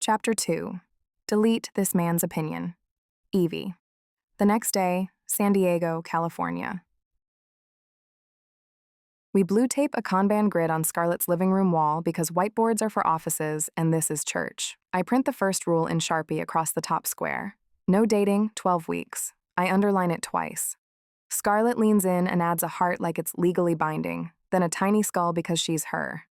Chapter 2. Delete this man's opinion. Evie. The next day, San Diego, California. We blue tape a Kanban grid on Scarlett's living room wall because whiteboards are for offices and this is church. I print the first rule in Sharpie across the top square. No dating, 12 weeks. I underline it twice. Scarlett leans in and adds a heart like it's legally binding, then a tiny skull because she's her.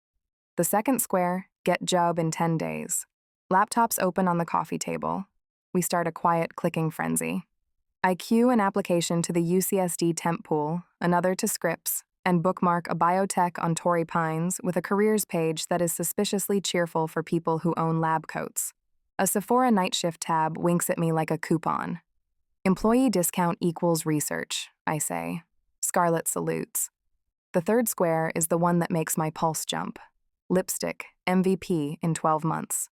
The second square, get job in 10 days. Laptops open on the coffee table. We start a quiet clicking frenzy. I cue an application to the UCSD temp pool, another to Scripps, and bookmark a biotech on Torrey Pines with a careers page that is suspiciously cheerful for people who own lab coats. A Sephora night shift tab winks at me like a coupon. Employee discount equals research, I say. Scarlett salutes. The third square is the one that makes my pulse jump. Lipstick, MVP in 12 months.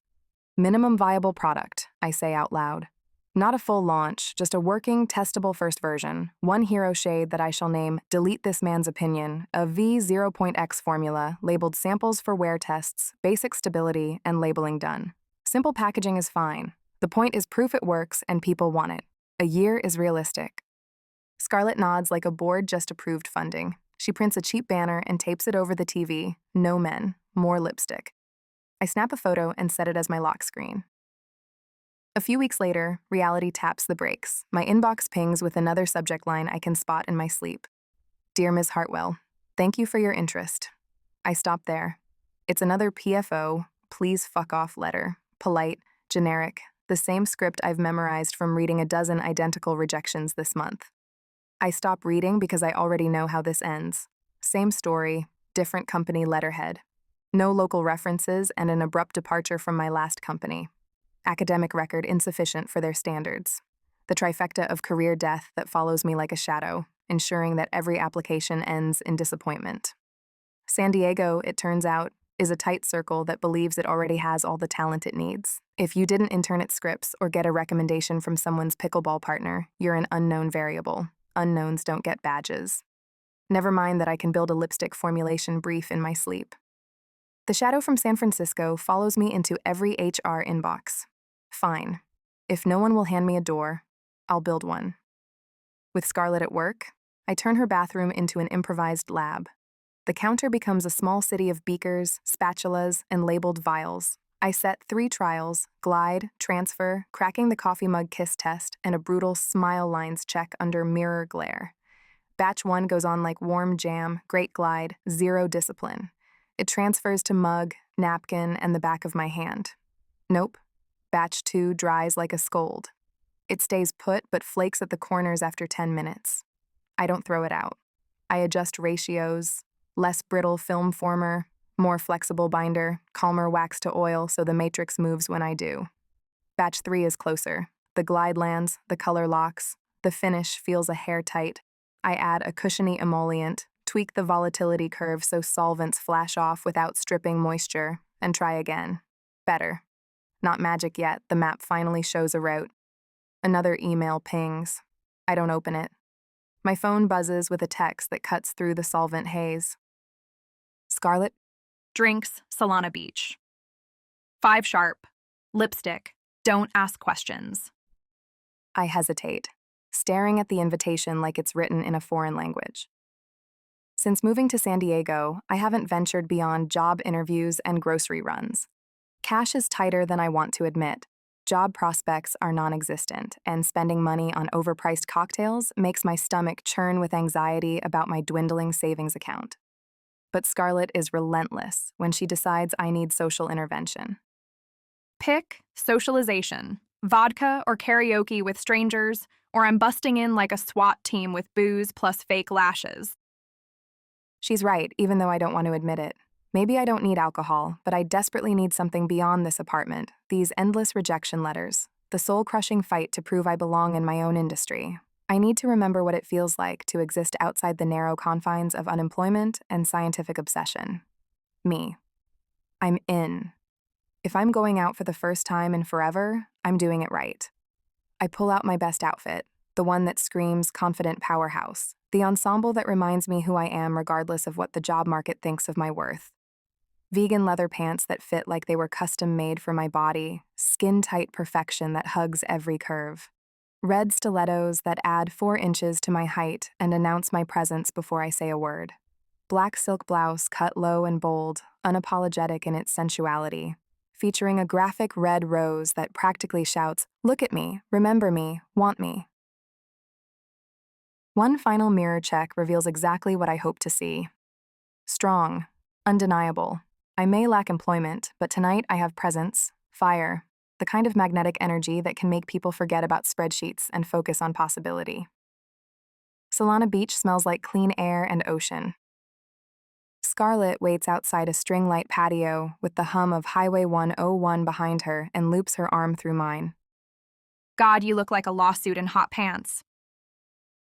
Minimum viable product, I say out loud. Not a full launch, just a working, testable first version, one hero shade that I shall name Delete This Man's Opinion, a V0.X formula labeled samples for wear tests, basic stability, and labeling done. Simple packaging is fine. The point is proof it works and people want it. A year is realistic. Scarlett nods like a board just approved funding. She prints a cheap banner and tapes it over the TV. No men, more lipstick. I snap a photo and set it as my lock screen. A few weeks later, reality taps the brakes. My inbox pings with another subject line I can spot in my sleep. Dear Ms. Hartwell, thank you for your interest. I stop there. It's another PFO, please fuck off letter. Polite, generic, the same script I've memorized from reading a dozen identical rejections this month. I stop reading because I already know how this ends. Same story, different company letterhead. No local references and an abrupt departure from my last company. Academic record insufficient for their standards. The trifecta of career death that follows me like a shadow, ensuring that every application ends in disappointment. San Diego, it turns out, is a tight circle that believes it already has all the talent it needs. If you didn't intern at Scripps or get a recommendation from someone's pickleball partner, you're an unknown variable. Unknowns don't get badges. Never mind that I can build a lipstick formulation brief in my sleep. The shadow from San Francisco follows me into every HR inbox. Fine. If no one will hand me a door, I'll build one. With Scarlett at work, I turn her bathroom into an improvised lab. The counter becomes a small city of beakers, spatulas, and labeled vials. I set 3 trials: glide, transfer, cracking the coffee mug kiss test, and a brutal smile lines check under mirror glare. Batch 1 goes on like warm jam, great glide, 0 discipline. It transfers to mug, napkin, and the back of my hand. Nope. Batch 2 dries like a scold. It stays put but flakes at the corners after 10 minutes. I don't throw it out. I adjust ratios, less brittle film former, more flexible binder, calmer wax to oil so the matrix moves when I do. Batch 3 is closer. The glide lands, the color locks, the finish feels a hair tight. I add a cushiony emollient, tweak the volatility curve so solvents flash off without stripping moisture, and try again. Better. Not magic yet, the map finally shows a route. Another email pings. I don't open it. My phone buzzes with a text that cuts through the solvent haze. Scarlett? Drinks, Solana Beach. 5 sharp. Lipstick. Don't ask questions. I hesitate, staring at the invitation like it's written in a foreign language. Since moving to San Diego, I haven't ventured beyond job interviews and grocery runs. Cash is tighter than I want to admit. Job prospects are non-existent, and spending money on overpriced cocktails makes my stomach churn with anxiety about my dwindling savings account. But Scarlett is relentless when she decides I need social intervention. Pick socialization. Vodka or karaoke with strangers, or I'm busting in like a SWAT team with booze plus fake lashes. She's right, even though I don't want to admit it. Maybe I don't need alcohol, but I desperately need something beyond this apartment, these endless rejection letters, the soul-crushing fight to prove I belong in my own industry. I need to remember what it feels like to exist outside the narrow confines of unemployment and scientific obsession. Me. I'm in. If I'm going out for the first time in forever, I'm doing it right. I pull out my best outfit, the one that screams confident powerhouse, the ensemble that reminds me who I am regardless of what the job market thinks of my worth. Vegan leather pants that fit like they were custom made for my body, skin-tight perfection that hugs every curve. Red stilettos that add 4 inches to my height and announce my presence before I say a word. Black silk blouse cut low and bold, unapologetic in its sensuality, featuring a graphic red rose that practically shouts, "Look at me, remember me, want me." One final mirror check reveals exactly what I hope to see. Strong, undeniable. I may lack employment, but tonight I have presence, fire, the kind of magnetic energy that can make people forget about spreadsheets and focus on possibility. Solana Beach smells like clean air and ocean. Scarlett waits outside a string-light patio with the hum of Highway 101 behind her and loops her arm through mine. God, you look like a lawsuit in hot pants.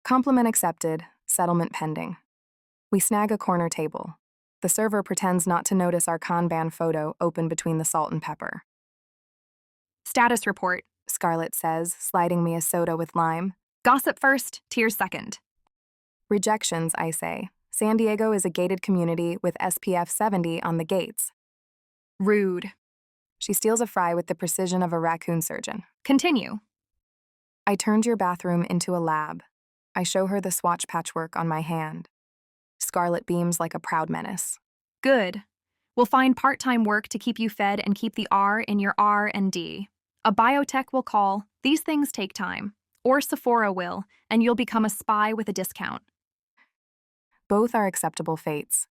Compliment accepted, settlement pending. We snag a corner table. The server pretends not to notice our Kanban photo open between the salt and pepper. Status report. Scarlett says, sliding me a soda with lime. Gossip first, tears second. Rejections, I say. San Diego is a gated community with SPF 70 on the gates. Rude. She steals a fry with the precision of a raccoon surgeon. Continue. I turned your bathroom into a lab. I show her the swatch patchwork on my hand. Scarlett beams like a proud menace. Good. We'll find part-time work to keep you fed and keep the R in your R&D. A biotech will call. These things take time. Or Sephora will, and you'll become a spy with a discount. Both are acceptable fates.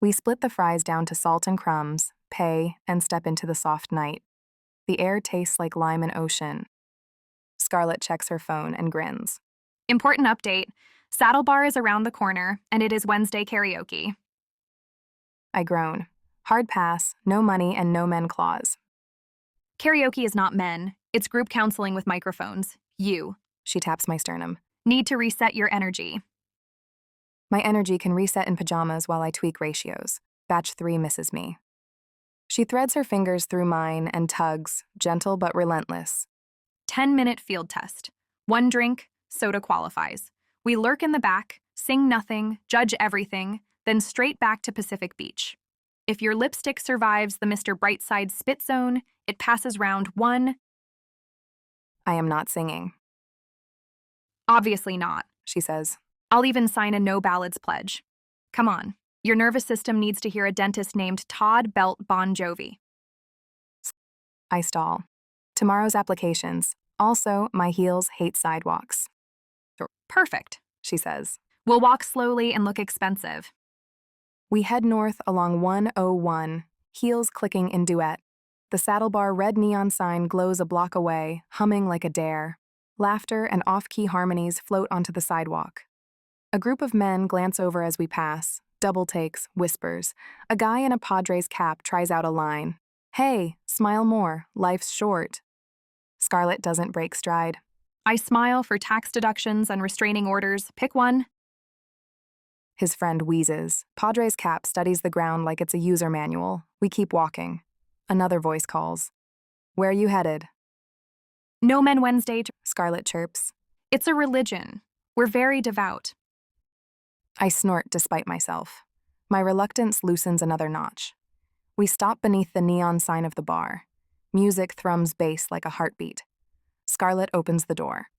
We split the fries down to salt and crumbs, pay, and step into the soft night. The air tastes like lime and ocean. Scarlett checks her phone and grins. Important update. Saddle Bar is around the corner, and it is Wednesday karaoke. I groan. Hard pass, no money, and no men clause. Karaoke is not men. It's group counseling with microphones. You. She taps my sternum. Need to reset your energy. My energy can reset in pajamas while I tweak ratios. Batch 3 misses me. She threads her fingers through mine and tugs, gentle but relentless. 10-minute field test. 1 drink, soda qualifies. We lurk in the back, sing nothing, judge everything, then straight back to Pacific Beach. If your lipstick survives the Mr. Brightside spit zone, it passes round 1. I am not singing. Obviously not, She says. I'll even sign a no ballads pledge. Come on, your nervous system needs to hear a dentist named Todd Belt Bon Jovi. I stall. Tomorrow's applications. Also, my heels hate sidewalks. Perfect, She says. We'll walk slowly and look expensive. We head north along 101, heels clicking in duet. The Saddle Bar red neon sign glows a block away, humming like a dare. Laughter and off-key harmonies float onto the sidewalk. A group of men glance over as we pass, double takes, whispers. A guy in a Padres cap tries out a line. Hey, smile more, life's short. Scarlett doesn't break stride. I smile for tax deductions and restraining orders. Pick one. His friend wheezes. Padres cap studies the ground like it's a user manual. We keep walking. Another voice calls. Where are you headed? No Men Wednesday. Scarlett chirps. It's a religion. We're very devout. I snort despite myself. My reluctance loosens another notch. We stop beneath the neon sign of the bar. Music thrums bass like a heartbeat. Scarlett opens the door.